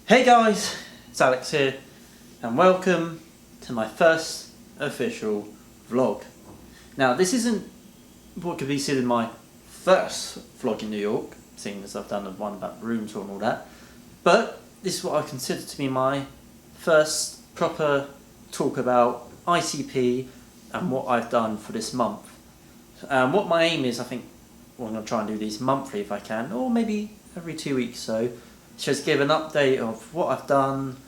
Hey guys, it's Alex here, and welcome to my first official vlog. Now, this isn't what could be considered my first vlog in New York, seeing as I've done the one about the room tour and all that, but this is what I consider to be my first proper talk about ICP and what I've done for this month. What my aim is, I think, I'm going to try and do these monthly if I can, or maybe every 2 weeks so. Just give an update of what I've done,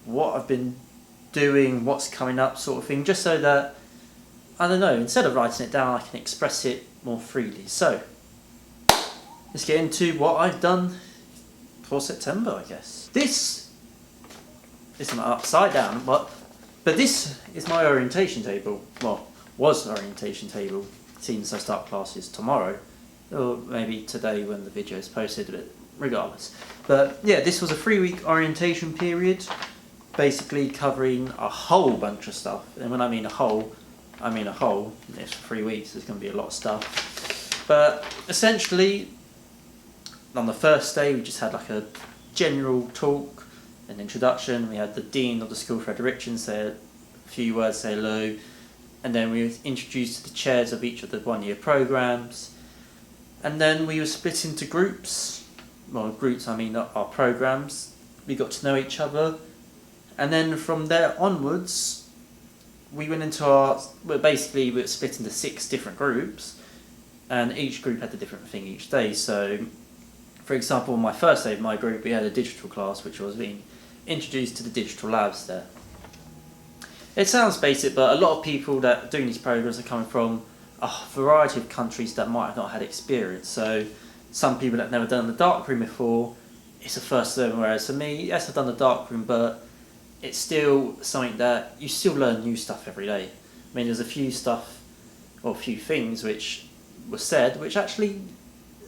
what I've been doing, what's coming up sort of thing, just so that, I don't know, instead of writing it down I can express it more freely. So, let's get into what I've done for September, I guess. This is my upside down, but this is my orientation table. Well, was orientation table, since I start classes tomorrow, or maybe today when the video is posted, but regardless. But yeah, this was a 3-week orientation period, basically covering a whole bunch of stuff. And when I mean a whole, I mean a whole. It's 3 weeks, there's going to be a lot of stuff. But essentially, on the first day we just had like a general talk, an introduction. We had the Dean of the school, Fred Richards, say a few words, say hello. And then we were introduced to the chairs of each of the one-year programs. And then we were split into groups. Well, groups, I mean our programs. We got to know each other. And then from there onwards, we went into we were split into 6 different groups. And each group had a different thing each day. So, for example, on my first day of my group, we had a digital class, which was being introduced to the digital labs there. It sounds basic, but a lot of people that are doing these programs are coming from a variety of countries that might have not had experience. So some people that have never done the darkroom before, it's a first learn, whereas for me, yes, I've done the darkroom, but it's still something that you still learn new stuff every day. I mean, there's a few things which were said, which actually,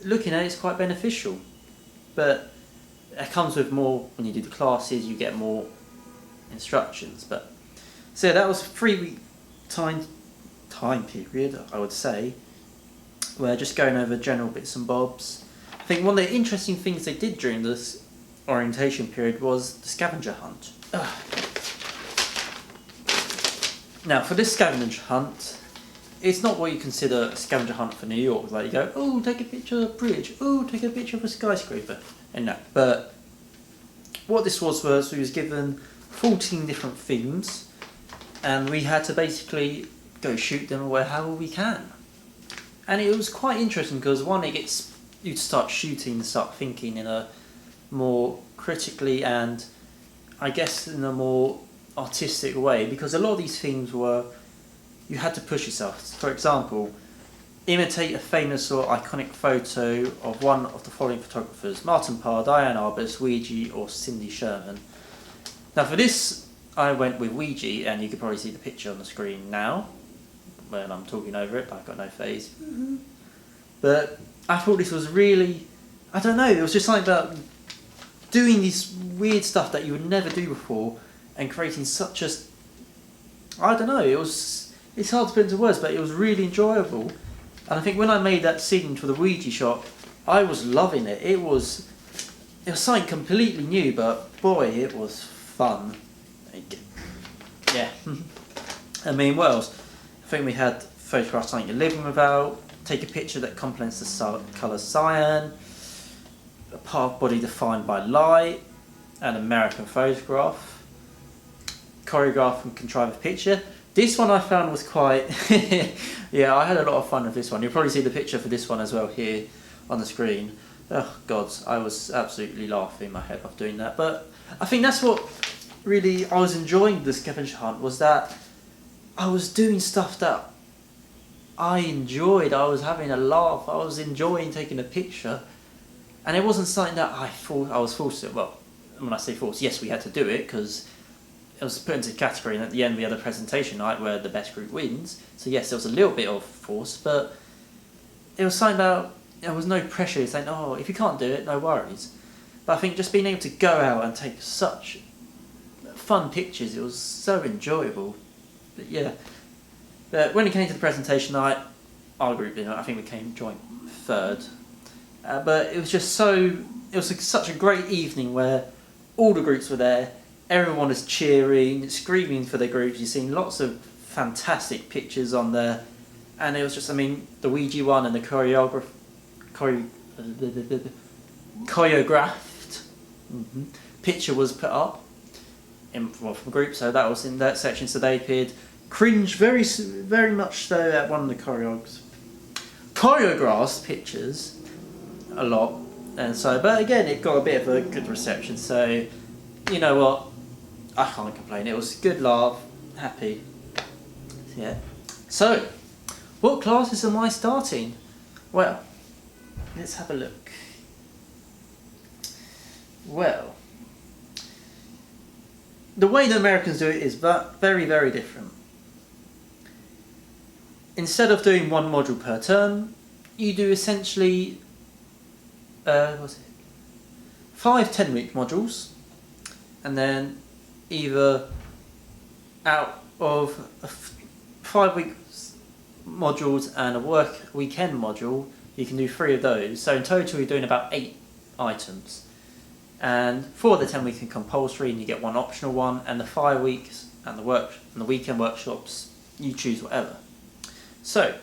looking at it, is quite beneficial. But it comes with more, when you do the classes, you get more instructions. But so yeah, that was a 3-week time period, I would say. We're just going over general bits and bobs. I think one of the interesting things they did during this orientation period was the scavenger hunt. Now, for this scavenger hunt, it's not what you consider a scavenger hunt for New York. Like you go, oh, take a picture of a bridge, oh, take a picture of a skyscraper, and that. But what this was we was given 14 different themes, and we had to basically go shoot them however we can. And it was quite interesting because one, it gets you to start shooting and start thinking in a more critically and I guess in a more artistic way, because a lot of these themes were you had to push yourself. For example, imitate a famous or iconic photo of one of the following photographers: Martin Parr, Diane Arbus, Ouija, or Cindy Sherman. Now for this I went with Ouija, and you can probably see the picture on the screen now when I'm talking over it, but I've got no phase. But I thought this was really, I don't know, it was just something about doing this weird stuff that you would never do before and creating such a, I don't know, it's hard to put into words, but it was really enjoyable. And I think when I made that scene for the Ouija shot, I was loving it. It was something completely new, but boy, it was fun. Yeah. I mean, what else? I think we had photograph something you're living without, take a picture that complements the colour cyan, a part of body defined by light, an American photograph, choreograph and contrive a picture. This one I found was quite, yeah, I had a lot of fun with this one. You'll probably see the picture for this one as well here on the screen. Oh God, I was absolutely laughing my head off doing that. But I think that's what really I was enjoying the scavenger hunt, was that I was doing stuff that I enjoyed. I was having a laugh. I was enjoying taking a picture, and it wasn't something that I was forced to. Well, when I say forced, yes, we had to do it because it was put into a category, and at the end we had a presentation night where the best group wins. So yes, there was a little bit of force, but it was something about there was no pressure saying, oh, if you can't do it, no worries. But I think just being able to go out and take such fun pictures, it was so enjoyable. But yeah, but when it came to the presentation night, our group, I think we came joint 3rd. But it was just such a great evening where all the groups were there. Everyone was cheering, screaming for their groups. You've seen lots of fantastic pictures on there. And it was just, I mean, the Ouija one and the choreographed picture was put up from a group, so that was in that section. So they appeared, cringed very much so at one of the choreographed pictures a lot, and so. But again, it got a bit of a good reception. So, you know what, I can't complain. It was a good laugh, happy. Yeah. So, what classes am I starting? Well, let's have a look. Well, the way the Americans do it is very, very different. Instead of doing one module per term, you do essentially 5 10-week modules, and then either out of 5 week modules and a weekend module, you can do 3 of those. So in total, you're doing about 8 items. And 4 of the 10 weeks are compulsory, and you get 1 optional one. And the 5 weeks and the weekend workshops, you choose whatever. So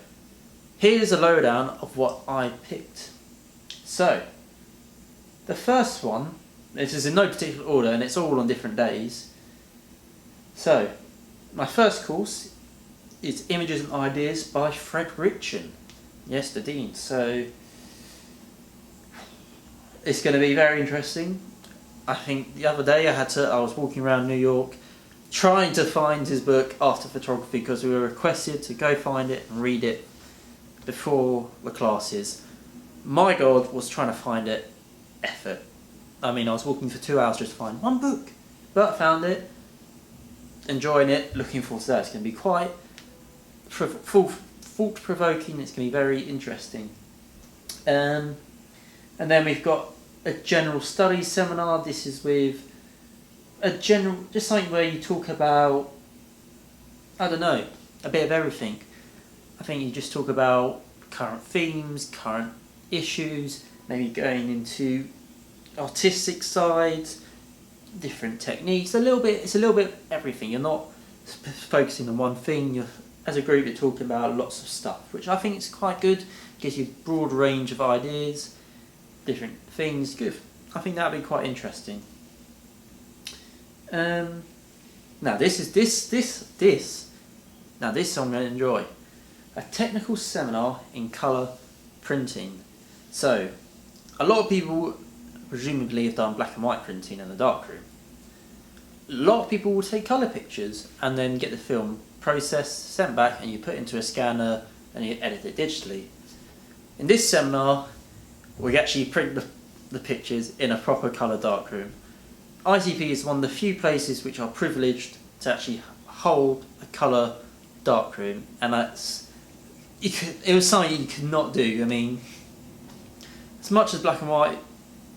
here's a lowdown of what I picked. So the first one, this is in no particular order, and it's all on different days. So my first course is Images and Ideas by Fred Ritchen. Yes, the Dean. So it's going to be very interesting. I think the other day I was walking around New York trying to find his book After Photography, because we were requested to go find it and read it before the classes. My God, was trying to find it effort. I mean, I was walking for 2 hours just to find one book, but I found it, enjoying it, looking forward to that. It's going to be quite thought-provoking. It's going to be very interesting. And then we've got a general studies seminar. This is with just something where you talk about, I don't know, a bit of everything. I think you just talk about current themes, current issues, maybe going into artistic sides, different techniques. It's a little bit everything. You're not focusing on one thing. As a group, you're talking about lots of stuff, which I think is quite good. Gives you a broad range of ideas, different things. Good. I think that'll be quite interesting. Now this I'm going to enjoy. A technical seminar in colour printing. So, a lot of people presumably have done black and white printing in the darkroom. A lot of people will take colour pictures and then get the film processed, sent back, and you put it into a scanner and you edit it digitally. In this seminar, we actually print the pictures in a proper colour darkroom. ITP is one of the few places which are privileged to actually hold a colour darkroom, and it was something you could not do. I mean, as much as black and white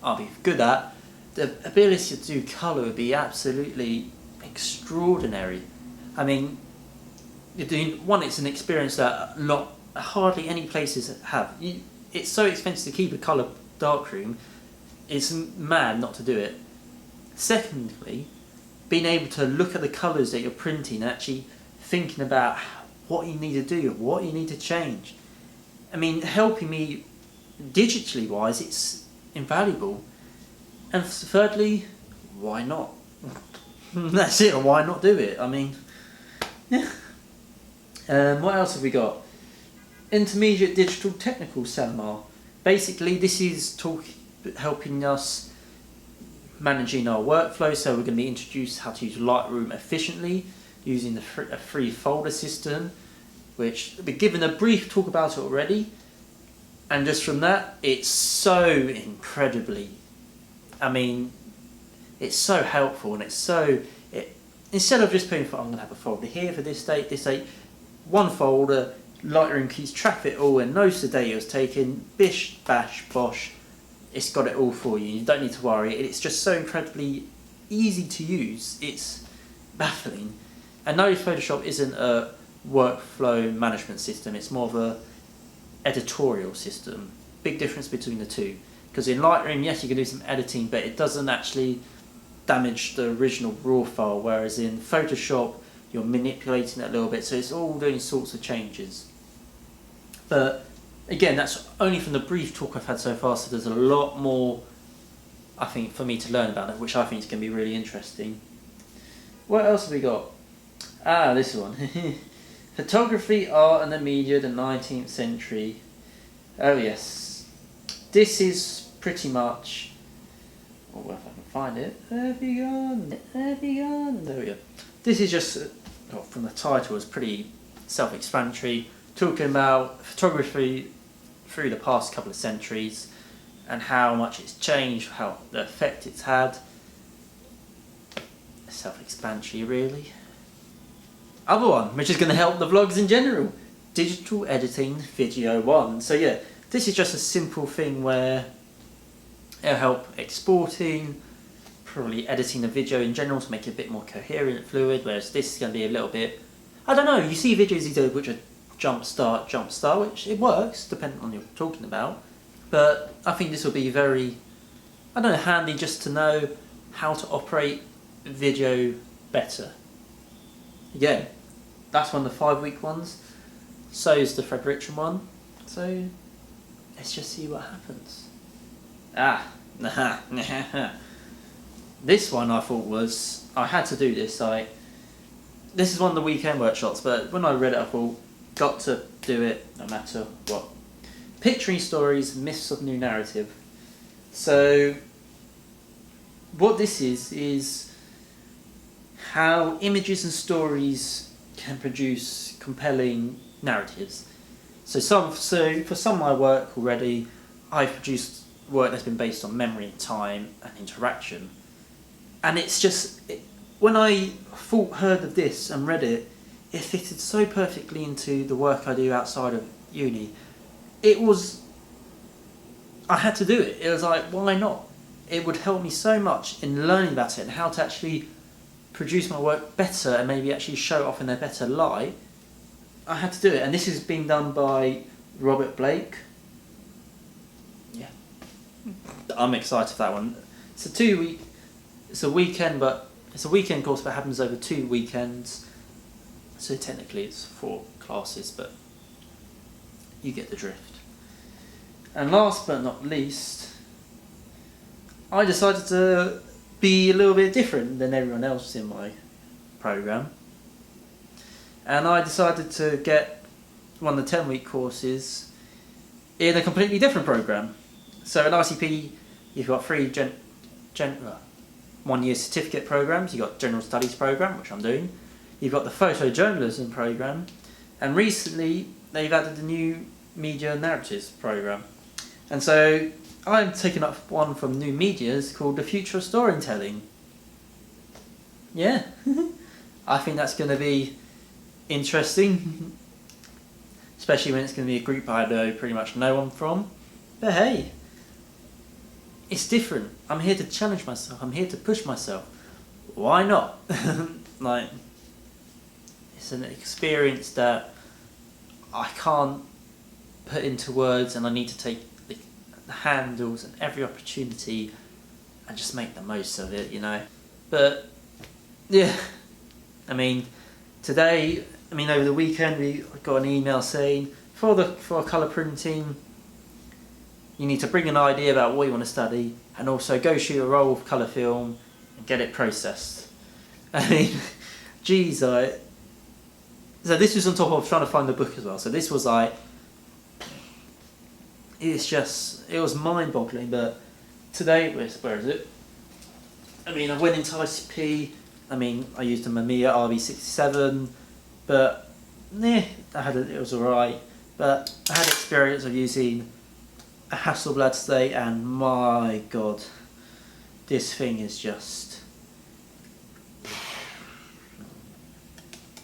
I'll be good at, the ability to do colour would be absolutely extraordinary. I mean, it's an experience that hardly any places have. It's so expensive to keep a colour darkroom, it's mad not to do it. Secondly, being able to look at the colours that you're printing, actually thinking about what you need to do, what you need to change. I mean, helping me digitally wise, it's invaluable. And thirdly, why not? That's it, why not do it? I mean, yeah. What else have we got? Intermediate Digital Technical Seminar. Basically, this is helping us managing our workflow. So we're going to be introduced how to use Lightroom efficiently using a free folder system, which we've given a brief talk about it already. And just from that, it's so incredibly, I mean, it's so helpful, and instead of just putting, I'm going to have a folder here for this date, one folder, Lightroom keeps track of it all and knows the date it was taken, bish, bash, bosh, it's got it all for you. You don't need to worry. It's just so incredibly easy to use. It's baffling. And no, Photoshop isn't a workflow management system. It's more of a editorial system. Big difference between the two. Because in Lightroom, yes, you can do some editing, but it doesn't damage the original raw file, whereas in Photoshop you're manipulating it a little bit, so it's all doing sorts of changes. But again, that's only from the brief talk I've had so far, so there's a lot more, I think, for me to learn about it, which I think is going to be really interesting. What else have we got? This one. Photography, art and the media, the 19th century. Oh yes. This is pretty much... Oh, well, if I can find it. Where have you gone? Where have you gone? There we go. This is just, from the title, it's pretty self-explanatory, talking about photography through the past couple of centuries and how much it's changed, how the effect it's had. Self-explanatory, really. Other one, which is going to help the vlogs in general, digital editing video 1. So yeah, this is just a simple thing where it'll help exporting, probably editing the video in general to make it a bit more coherent and fluid, whereas this is going to be a little bit, I don't know, you see videos these days which are jump start, which it works depending on what you're talking about, but I think this will be very, I don't know, handy just to know how to operate video better. Again, that's one of the 5-week ones, so is the Fred Richard one, so let's just see what happens. This one I thought was, I had to do this, this is one of the weekend workshops, but when I read it I thought, got to do it no matter what. Picturing stories, myths of new narrative. So what this is how images and stories can produce compelling narratives. So for some of my work already, I've produced work that's been based on memory, time and interaction. And it's just, when I heard of this and read it, it fitted so perfectly into the work I do outside of uni. I had to do it. It was like, why not? It would help me so much in learning about it and how to actually produce my work better and maybe actually show it off in a better light. I had to do it, and this is being done by Robert Blake. Yeah, I'm excited for that one. It's a weekend course, but it happens over 2 weekends. So technically it's 4 classes, but you get the drift. And last but not least, I decided to be a little bit different than everyone else in my program. And I decided to get one of the 10-week courses in a completely different program. So in ICP, you've got 3 1-year certificate programs. You've got General Studies program, which I'm doing. You've got the Photojournalism program. And recently, they've added the new Media Narratives program. And so I'm taking up one from New Medias called The Future of Storytelling. Yeah, I think that's going to be interesting, especially when it's going to be a group I know pretty much no one from. But hey, it's different. I'm here to challenge myself. I'm here to push myself. Why not? It's an experience that I can't put into words, and I need to take the handles and every opportunity and just make the most of it, you know. But yeah, today, over the weekend we got an email saying for colour printing, you need to bring an idea about what you want to study and also go shoot a roll of colour film and get it processed. Geez, so this was on top of trying to find the book as well. So this was it was mind-boggling. But today, where is it? I went into ICP. I used a Mamiya RB67, but it was alright. But I had experience of using a Hasselblad today, and my god, this thing is just...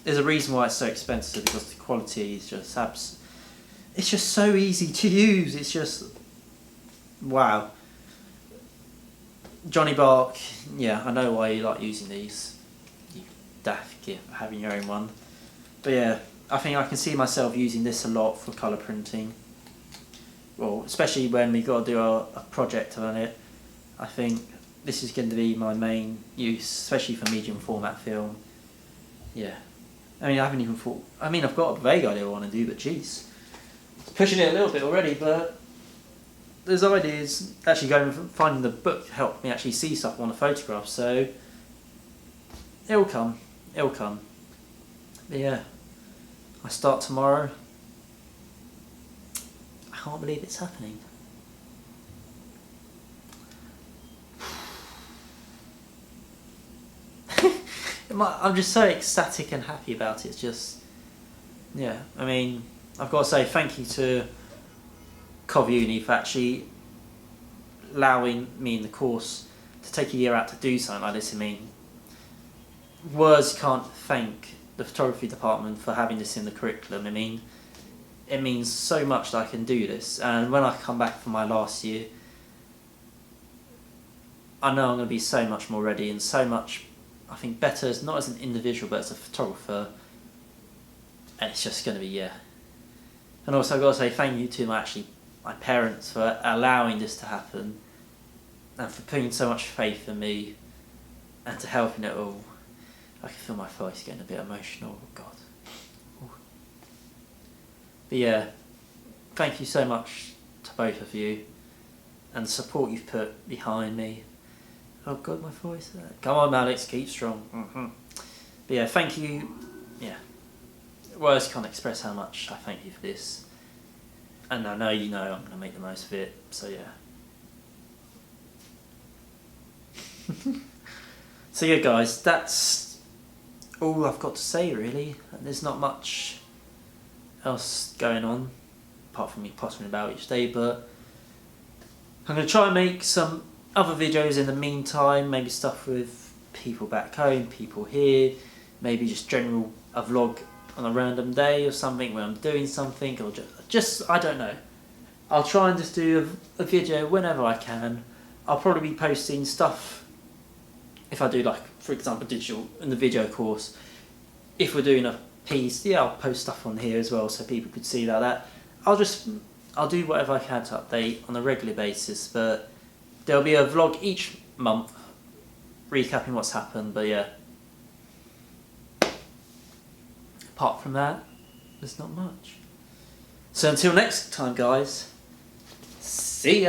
There's a reason why it's so expensive, because the quality is just it's just so easy to use. It's just wow. Johnny Bark, yeah, I know why you like using these. You daft git for having your own one. But yeah, I think I can see myself using this a lot for colour printing. Well, especially when we got to do a project on it. I think this is going to be my main use, especially for medium format film. Yeah. I mean, I haven't even thought... I mean, I've got a vague idea what I want to do, but jeez. Pushing it a little bit already, but there's ideas. Actually going and finding the book helped me actually see stuff on a photograph, so it'll come. It'll come. But yeah, I start tomorrow. I can't believe it's happening. I'm just so ecstatic and happy about it. It's just, yeah, I mean, I've got to say thank you to Cov Uni for actually allowing me in the course to take a year out to do something like this. I mean, words can't thank the photography department for having this in the curriculum. I mean, it means so much that I can do this, and when I come back for my last year, I know I'm going to be so much more ready and so much, I think, better, not as an individual but as a photographer, and it's just going to be, yeah. And also I've got to say thank you to my parents for allowing this to happen and for putting so much faith in me and to helping it all. I can feel my voice getting a bit emotional, oh God. Ooh. But yeah, thank you so much to both of you and the support you've put behind me. Oh God, my voice. Come on, Alex, keep strong. But yeah, thank you. Yeah, words can't express how much I thank you for this. And I know you know I'm going to make the most of it, so yeah. So yeah guys, that's all I've got to say really. There's not much else going on, apart from me pottering about each day, but I'm going to try and make some other videos in the meantime, maybe stuff with people back home, people here, maybe just a vlog on a random day or something where I'm doing something, or just I don't know. I'll try and just do a video whenever I can. I'll probably be posting stuff if I do, like, for example, digital in the video course. If we're doing a piece, yeah, I'll post stuff on here as well so people could see that. I'll do whatever I can to update on a regular basis, but there'll be a vlog each month recapping what's happened, but yeah. Apart from that, there's not much. So until next time guys, see ya!